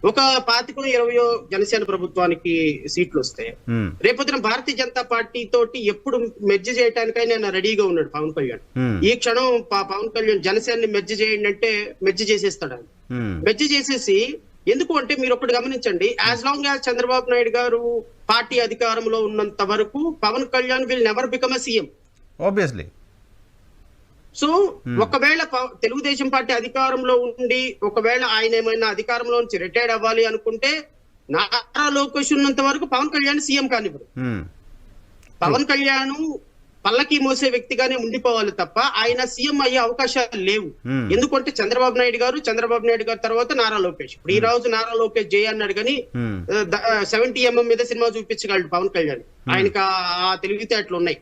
ఒక 25-20 జనసేన ప్రభుత్వానికి సీట్లు వస్తే రేపొద్దున భారతీయ జనతా పార్టీ తోటి ఎప్పుడు మెర్జ్ చేయడానికైనా ఆయన రెడీగా ఉన్నాడు పవన్ కళ్యాణ్. ఈ క్షణం పవన్ కళ్యాణ్ జనసేనని మెర్జ్ చేయండి అంటే మెర్జ్ చేసేస్తాడు ఆయన. మెర్జ్ చేసేసి, ఎందుకు అంటే మీరు ఒకటి గమనించండి, as long as Chandrababu Naidu గారు పార్టీ అధికారంలో ఉన్నంత వరకు Pawan Kalyan will never become a CM obviously. So ఒకవేళ తెలుగుదేశం పార్టీ అధికారంలో ఉండి ఒకవేళ ఆయన ఏమైనా అధికారంలో నుంచి రిటైర్డ్ అవ్వాలి అనుకుంటే నారా లోకేష్ ఉన్నంత వరకు పవన్ కళ్యాణ్ సీఎం కానివ్వరు. పవన్ కళ్యాణ్ పల్లకి మోసే వ్యక్తిగానే ఉండిపోవాలి తప్ప ఆయన సీఎం అయ్యే అవకాశాలు లేవు. ఎందుకంటే చంద్రబాబు నాయుడు గారు తర్వాత నారా లోకేష్. ఇప్పుడు ఈ రోజు నారా లోకేష్ జై అన్నాడు కానీ 70mm మీద సినిమా చూపించగలడు పవన్ కళ్యాణ్. ఆయనకి ఆ తెలివితేటలు ఉన్నాయి.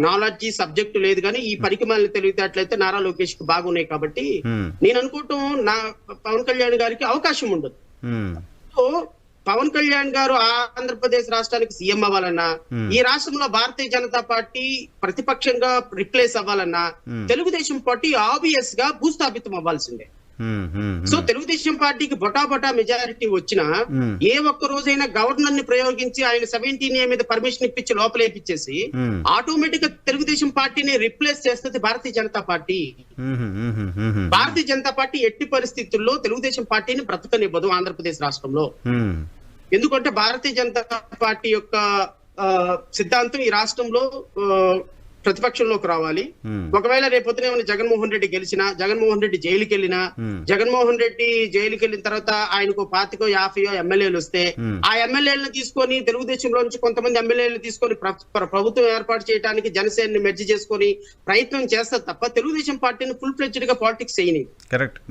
నాలెడ్జి సబ్జెక్టు లేదు కానీ ఈ పరికమాల తెలివితేటలు అయితే నారా లోకేష్ కి బాగున్నాయి. కాబట్టి నేను అనుకుంటాం నా పవన్ కళ్యాణ్ గారికి అవకాశం ఉండదు. సో పవన్ కళ్యాణ్ గారు ఆంధ్రప్రదేశ్ రాష్ట్రానికి సీఎం అవ్వాలన్నా, ఈ రాష్ట్రంలో భారతీయ జనతా పార్టీ ప్రతిపక్షంగా రిప్లేస్ అవ్వాలన్నా తెలుగుదేశం పార్టీ ఆబ్వియస్ గా భూస్థాపితం అవ్వాల్సిందే. సో తెలుగుదేశం పార్టీకి బొటాబొటా మెజారిటీ వచ్చినా ఏ ఒక్క రోజైనా గవర్నర్ ని ప్రయోగించి ఆయన 17A మీద పర్మిషన్ ఇప్పించి లోపలేపించేసి ఆటోమేటిక్ గా తెలుగుదేశం పార్టీని రిప్లేస్ చేస్తుంది భారతీయ జనతా పార్టీ. భారతీయ జనతా పార్టీ ఎట్టి పరిస్థితుల్లో తెలుగుదేశం పార్టీని బ్రతకనివ్వదు ఆంధ్రప్రదేశ్ రాష్ట్రంలో. ఎందుకంటే భారతీయ జనతా పార్టీ యొక్క సిద్ధాంతం ఈ రాష్ట్రంలో ప్రతిపక్షంలోకి రావాలి. ఒకవేళ రేపొద్దున ఏమైనా జగన్మోహన్ రెడ్డి గెలిచినా, జగన్మోహన్ రెడ్డి జైలుకి వెళ్ళినా, జగన్మోహన్ రెడ్డి జైలుకి వెళ్ళిన తర్వాత ఆయనకు 25-50 ఎమ్మెల్యేలు వస్తే ఆ ఎమ్మెల్యేలను తీసుకొని తెలుగుదేశంలో నుంచి కొంతమంది ఎమ్మెల్యేలు తీసుకొని ప్రభుత్వం ఏర్పాటు చేయడానికి జనసేనని మెర్జ్ చేసుకొని ప్రయత్నం చేస్తారు తప్ప తెలుగుదేశం పార్టీని ఫుల్ ఫ్లెడ్జ్డ్ గా పాలిటిక్స్ చేయని.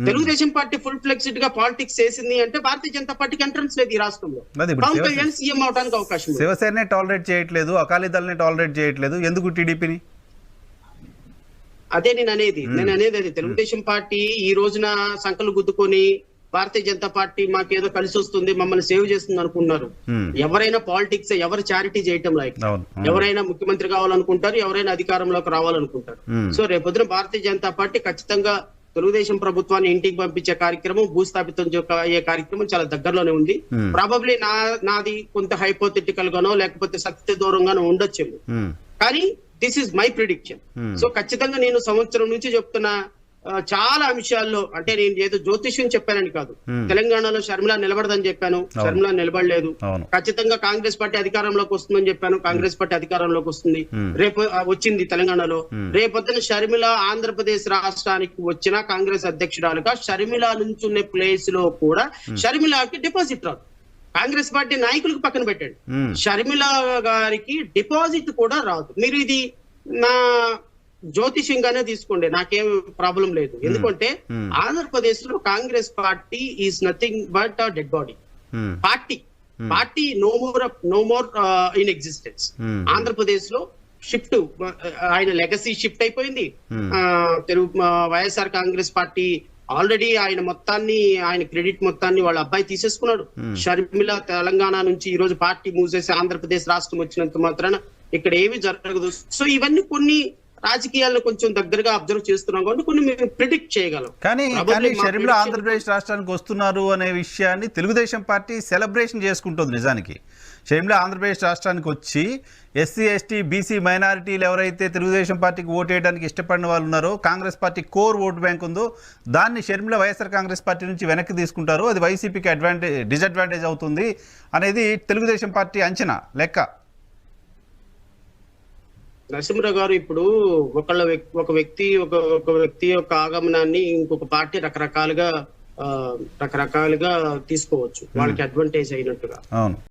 తెలుగుదేశం పార్టీ ఫుల్ ఫ్లెడ్జ్డ్ గా పాలిటిక్స్ చేసింది అంటే భారతీయ జనతా పార్టీకి ఎంట్రన్స్ లేదు ఈ రాష్ట్రంలో. పవన్ కళ్యాణ్ సీఎం అవడానికి అవకాశం. శివసేన టాలరేట్ చేయట్లేదు, అకాలీదళని టాలరేట్ చేయట్లేదు, ఎందుకు టీడీపీని? అదే నేను అనేది అది తెలుగుదేశం పార్టీ ఈ రోజున సంకలు గుద్దుకొని భారతీయ జనతా పార్టీ మాకేదో కలిసి వస్తుంది, మమ్మల్ని సేవ్ చేస్తుంది అనుకున్నారు. ఎవరైనా పాలిటిక్స్, ఎవరు చారిటీ చేయటం లైక్, ఎవరైనా ముఖ్యమంత్రి కావాలనుకుంటారు, ఎవరైనా అధికారంలోకి రావాలనుకుంటారు. సో రేపొద్దున భారతీయ జనతా పార్టీ ఖచ్చితంగా తెలుగుదేశం ప్రభుత్వాన్ని ఇంటికి పంపించే కార్యక్రమం, భూస్థాపితం అయ్యే కార్యక్రమం చాలా దగ్గరలోనే ఉంది. ప్రాబబ్లీ నాది కొంత హైపోథెటికల్ గానో లేకపోతే సత్య దూరంగానో ఉండొచ్చేమో, కానీ this is my prediction. So ఖచ్చితంగా నేను సంవత్సరం నుంచి చెప్తున్నా చాలా అంశాల్లో, అంటే నేను ఏదో జ్యోతిష్యం చెప్పానని కాదు. తెలంగాణలో షర్మిల నిలబడదని చెప్పాను, షర్మిల నిలబడలేదు. ఖచ్చితంగా కాంగ్రెస్ పార్టీ అధికారంలోకి వస్తుందని చెప్పాను, కాంగ్రెస్ పార్టీ అధికారంలోకి వస్తుంది, రేపు వచ్చింది తెలంగాణలో. రేపొద్దున షర్మిల ఆంధ్రప్రదేశ్ రాష్ట్రానికి వచ్చిన కాంగ్రెస్ అధ్యక్షురాలుగా షర్మిల నుంచున్న ప్లేస్ లో కూడా షర్మిలకి డిపాజిట్ రాదు. కాంగ్రెస్ పార్టీ నాయకులకు పక్కన పెట్టండి, షర్మిల గారికి డిపాజిట్ కూడా రాదు. మీరు ఇది నా జ్యోతిష్యంగానే తీసుకోండి, నాకేం ప్రాబ్లం లేదు. ఎందుకంటే ఆంధ్రప్రదేశ్ లో Congress party is nothing but dead body party. No more in existence. Andhra Pradesh లో షిఫ్ట్, ఆయన లెగసీ షిఫ్ట్ అయిపోయింది. వైఎస్ఆర్ కాంగ్రెస్ పార్టీ ఆల్రెడీ ఆయన క్రెడిట్ మొత్తాన్ని వాళ్ళ అబ్బాయి తీసేసుకున్నాడు. షర్మిల తెలంగాణ నుంచి ఈ రోజు పార్టీ మూవ్ చేసి ఆంధ్రప్రదేశ్ రాష్ట్రం వచ్చినంత మాత్రాన ఇక్కడ ఏమీ జరగదు. సో ఇవన్నీ కొన్ని రాజకీయాలను కొంచెం దగ్గరగా అబ్జర్వ్ చేస్తున్నాం కాబట్టి కొన్ని మేము ప్రిడిక్ట్ చేయగలం. కానీ షర్మిల ఆంధ్రప్రదేశ్ రాష్ట్రానికి వస్తున్నారు అనే విషయాన్ని తెలుగుదేశం పార్టీ సెలబ్రేషన్ చేసుకుంటుంది. నిజానికి షర్మిల ఆంధ్రప్రదేశ్ రాష్ట్రానికి వచ్చి ఎస్సీ, ఎస్టీ, బీసీ మైనారిటీలు ఎవరైతే తెలుగుదేశం పార్టీకి ఓటు వేయడానికి ఇష్టపడిన వాళ్ళు ఉన్నారో, Congress party core vote bank ఉందో, దాన్ని షర్మిల వైఎస్ఆర్ కాంగ్రెస్ పార్టీ నుంచి వెనక్కి తీసుకుంటారు. అది వైసీపీకి డిసడ్వాంటేజ్ అవుతుంది అనేది తెలుగుదేశం పార్టీ అంచనా లెక్క. నరసింహరావు గారు, ఇప్పుడు ఒక వ్యక్తి యొక్క ఆగమనాన్ని ఇంకొక పార్టీ రకరకాలుగా తీసుకోవచ్చు, వాళ్ళకి అడ్వాంటేజ్ అయినట్టుగా.